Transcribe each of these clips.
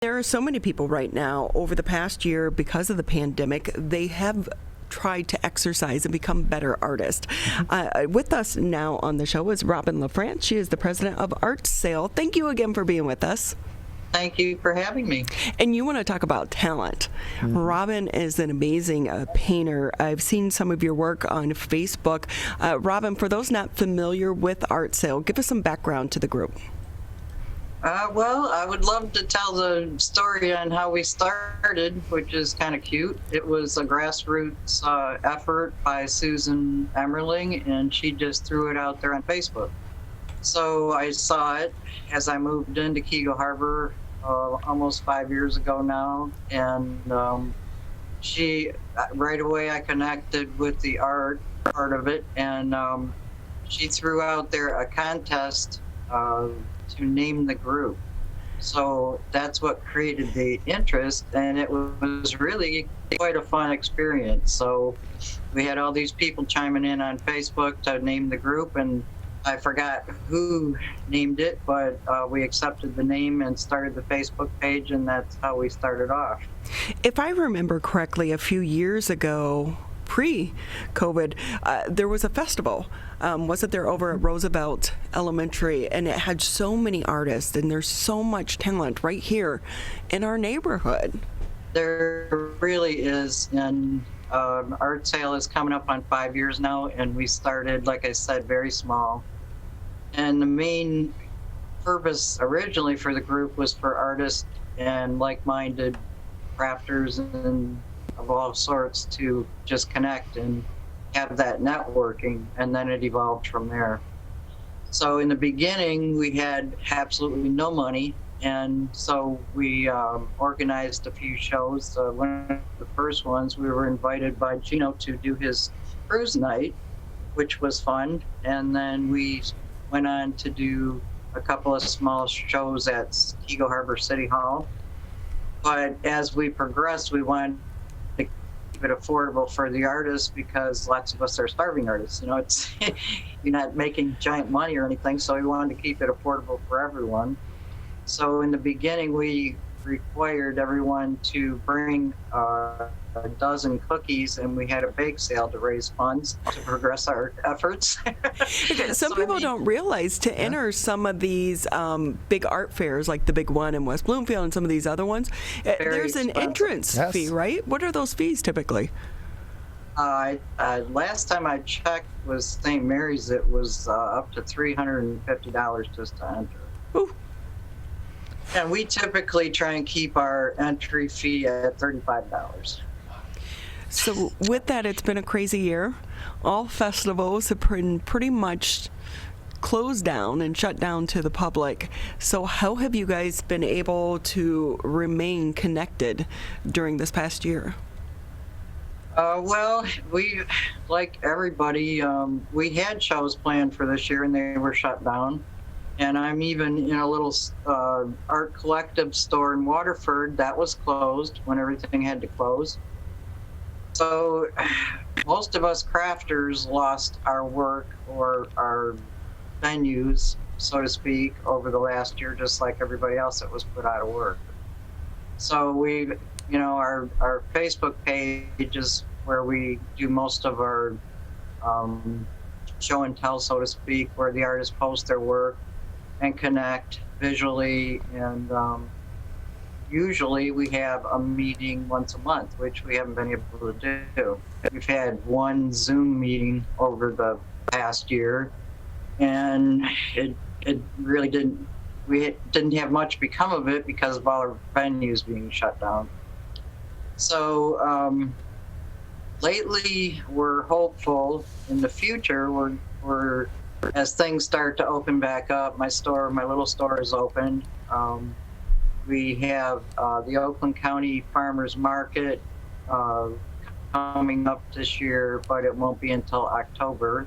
There are so many people right now over the past year because of the pandemic, they have tried to exercise and become better artists. With us now on the show is Robin LaFrance. She is the president of ArtSail. Thank you again for being with us. Thank you for having me. And you want to talk about talent. Robin is an amazing painter. I've seen some of your work on Facebook. Robin, for those not familiar with ArtSail, give us some background to the group. Well, I would love to tell the story on how we started, which is kind of cute. It was a grassroots effort by Susan Emmerling, and she just threw it out there on Facebook. So I saw it as I moved into Keego Harbor almost 5 years ago now, and right away I connected with the art part of it, and she threw out there a contest to name the group. So that's what created the interest, and it was really quite a fun experience. So we had all these people chiming in on Facebook to name the group, and I forgot who named it, but we accepted the name and started the Facebook page, and that's how we started off. If I remember correctly, a few years ago, pre-COVID, there was a festival. Wasn't there over at Roosevelt Elementary? And it had so many artists, and there's so much talent right here in our neighborhood. There really is, and ArtSail is coming up on 5 years now, and we started, like I said, very small. And the main purpose originally for the group was for artists and like-minded crafters and of all sorts to just connect and have that networking, and then it evolved from there. So in the beginning, we had absolutely no money, and so we organized a few shows. One of the first ones, we were invited by Gino to do his cruise night, which was fun, and then we went on to do a couple of small shows at Keego Harbor City Hall. But as we progressed, we wanted to keep it affordable for the artists, because lots of us are starving artists. You know, it's you're not making giant money or anything, so we wanted to keep it affordable for everyone. So in the beginning, we required everyone to bring a dozen cookies, and we had a bake sale to raise funds to progress our efforts. Some people don't realize to enter some of these big art fairs, like the big one in West Bloomfield and some of these other ones, there's an entrance fee, right? What are those fees typically? Last time I checked was St. Mary's. It was up to $350 just to enter. Ooh. And we typically try and keep our entry fee at $35. So with that, it's been a crazy year. All festivals have been pretty much closed down and shut down to the public. So how have you guys been able to remain connected during this past year? Well, we, like everybody, we had shows planned for this year, and they were shut down. And I'm even in a little art collective store in Waterford that was closed when everything had to close. So most of us crafters lost our work or our venues, so to speak, over the last year, just like everybody else that was put out of work. So we, you know, our Facebook page is where we do most of our show and tell, so to speak, where the artists post their work and connect visually, and usually we have a meeting once a month, which we haven't been able to do. We've had one Zoom meeting over the past year, and it really we didn't have much become of it because of all our venues being shut down. So lately we're hopeful in the future. We're as things start to open back up. My little store is open. We have the Oakland County Farmers Market coming up this year, but it won't be until October.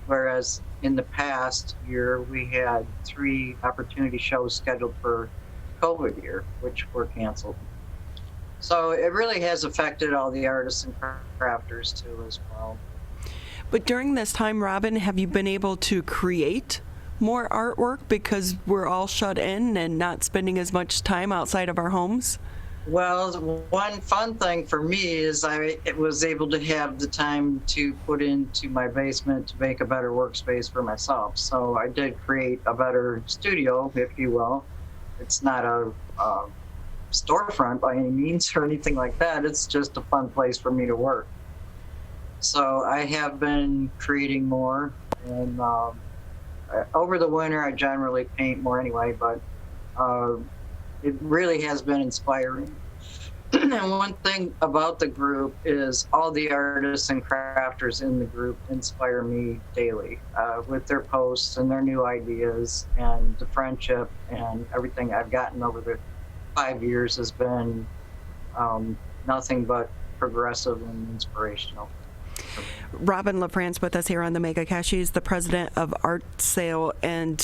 Whereas in the past year, we had 3 opportunity shows scheduled for COVID year, which were canceled. So it really has affected all the artists and crafters too as well. But during this time, Robin, have you been able to create more artwork because we're all shut in and not spending as much time outside of our homes? Well, one fun thing for me is I was able to have the time to put into my basement to make a better workspace for myself. So I did create a better studio, if you will. It's not a storefront by any means or anything like that. It's just a fun place for me to work. So I have been creating more, and over the winter I generally paint more anyway, but it really has been inspiring. And one thing about the group is all the artists and crafters in the group inspire me daily with their posts and their new ideas, and the friendship and everything I've gotten over the 5 years has been nothing but progressive and inspirational. Robin LaFrance with us here on the MegaCast. She's the president of ArtSail. And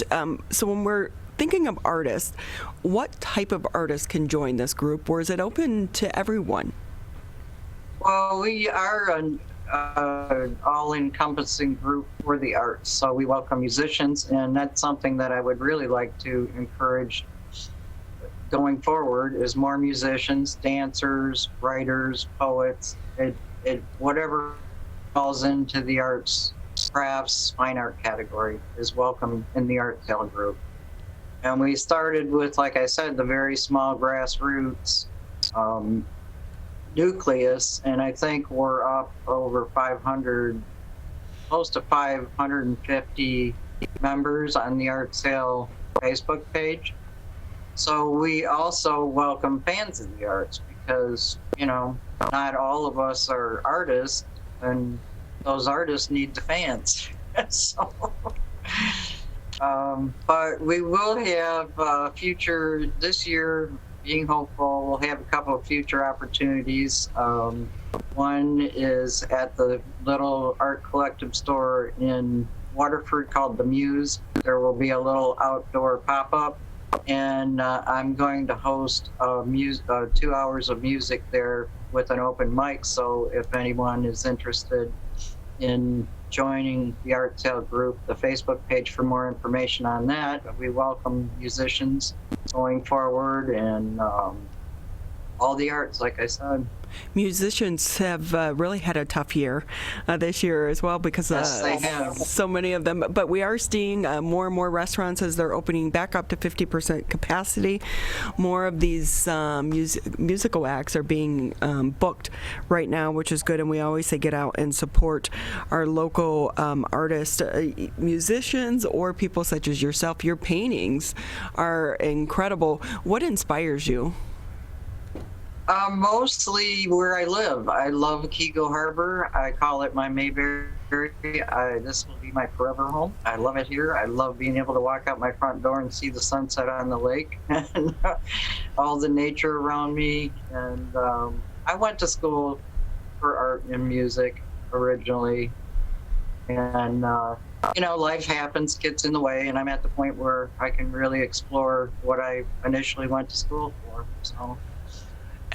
so when we're thinking of artists, what type of artists can join this group, or is it open to everyone? Well, we are an all-encompassing group for the arts, so we welcome musicians, and that's something that I would really like to encourage going forward, is more musicians, dancers, writers, poets, whatever falls into the arts, crafts, fine art category is welcome in the ArtSail group. And we started with, like I said, the very small grassroots nucleus, and I think we're up over 500, close to 550 members on the ArtSail Facebook page. So we also welcome fans of the arts because, you know, not all of us are artists, and those artists need the fans. So, but we will have future, this year, being hopeful, we'll have a couple of future opportunities. One is at the little art collective store in Waterford called The Muse. There will be a little outdoor pop-up, and I'm going to host 2 hours of music there with an open mic. So if anyone is interested in joining the ArtSail group, the Facebook page for more information on that. We welcome musicians going forward, and all the arts, like I said. Musicians have really had a tough year this year as well because Yes, they have. so many of them. But we are seeing more and more restaurants as they're opening back up to 50% capacity. More of these musical acts are being booked right now, which is good. And we always say get out and support our local artists, musicians, or people such as yourself. Your paintings are incredible. What inspires you? Mostly where I live. I love Keego Harbor. I call it my Mayberry. This will be my forever home. I love it here. I love being able to walk out my front door and see the sunset on the lake and all the nature around me. And I went to school for art and music originally. And, you know, life happens, gets in the way, and I'm at the point where I can really explore what I initially went to school for. So.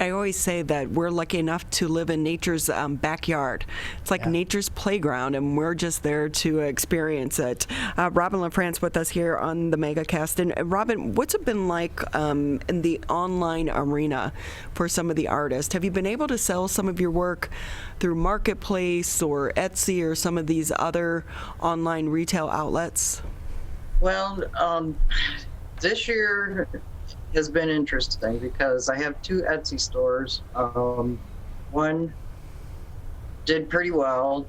I always say that we're lucky enough to live in nature's backyard. It's like nature's playground, and we're just there to experience it. Robin LaFrance with us here on the MegaCast. And Robin, what's it been like in the online arena for some of the artists? Have you been able to sell some of your work through Marketplace or Etsy or some of these other online retail outlets? Well, this year has been interesting because I have 2 Etsy stores. One did pretty well,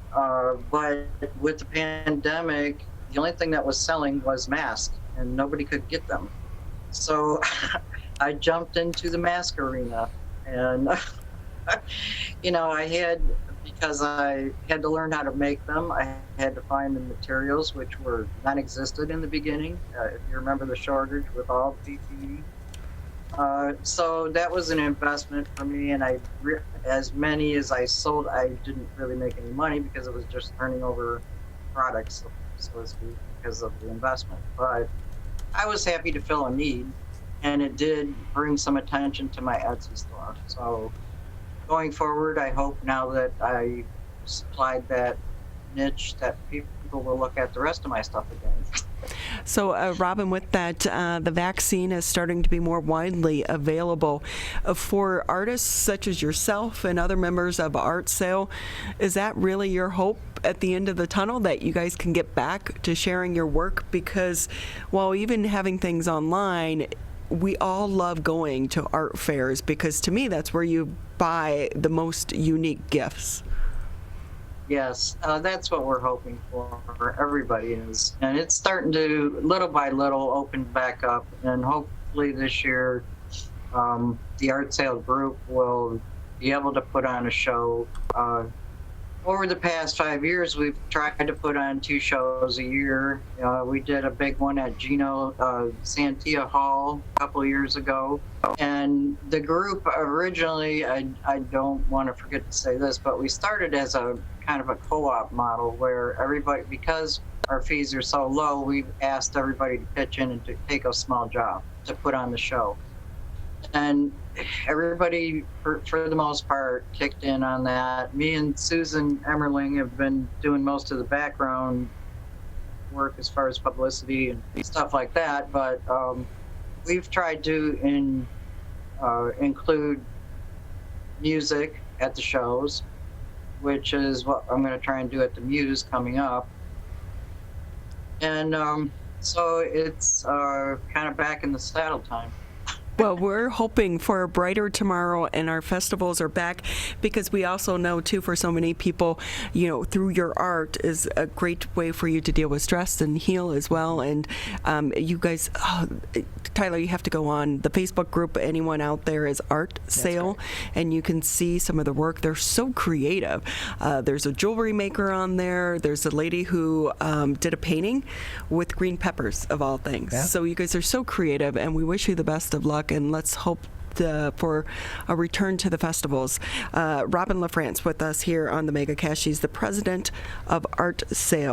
but with the pandemic, the only thing that was selling was masks, and nobody could get them. So I jumped into the mask arena, and you know, because I had to learn how to make them, I had to find the materials, which were non-existent in the beginning. If you remember the shortage with all PPE. So that was an investment for me, and as many as I sold, I didn't really make any money because it was just turning over products, so to speak, because of the investment. But I was happy to fill a need, and it did bring some attention to my Etsy store. So going forward, I hope now that I supplied that niche that people will look at the rest of my stuff again. So, Robin, with that, the vaccine is starting to be more widely available for artists such as yourself and other members of ArtSail. Is that really your hope at the end of the tunnel, that you guys can get back to sharing your work? Because while even having things online, we all love going to art fairs, because to me, that's where you buy the most unique gifts. Yes, that's what we're hoping for. Everybody is. And it's starting to, little by little, open back up. And hopefully this year, the ArtSail group will be able to put on a show. Over the past 5 years, we've tried to put on 2 shows a year. We did a big one at Gino Santia Hall a couple of years ago. And the group originally, I don't want to forget to say this, but we started as a kind of a co-op model where everybody, because our fees are so low, we've asked everybody to pitch in and to take a small job to put on the show. And everybody, for the most part, kicked in on that. Me and Susan Emmerling have been doing most of the background work as far as publicity and stuff like that, but we've tried to include music at the shows, which is what I'm going to try and do at the Muse coming up. And so it's kind of back in the saddle time. Well, we're hoping for a brighter tomorrow, and our festivals are back, because we also know, too, for so many people, through your art is a great way for you to deal with stress and heal as well. And you guys, Tyler, you have to go on the Facebook group. Anyone out there is ArtSail, right, and you can see some of the work. They're so creative. There's a jewelry maker on there. There's a lady who did a painting with green peppers, of all things. Yeah. So you guys are so creative, and we wish you the best of luck. And let's hope for a return to the festivals. Robin LaFrance with us here on the MegaCast. She's the president of ArtSail.